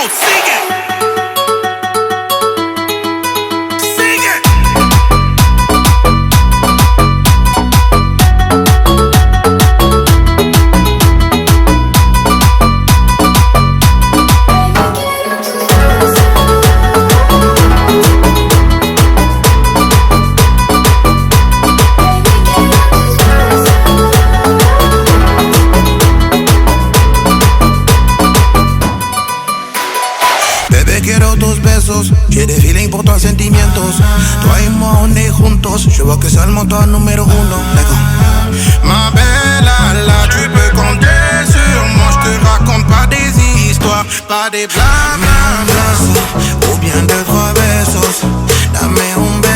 sigue. Sigue. Bebé, quiero tus besos. J'ai des feelings pour toi, sentimientos. Toi et moi, on est juntos. Je vois que c'est le moteur numéro uno. D'accord. Ma belle, là, tu peux compter sur moi. Je te raconte pas des histoires, pas des blagues. Ou bien deux, trois besos. Dame un beso.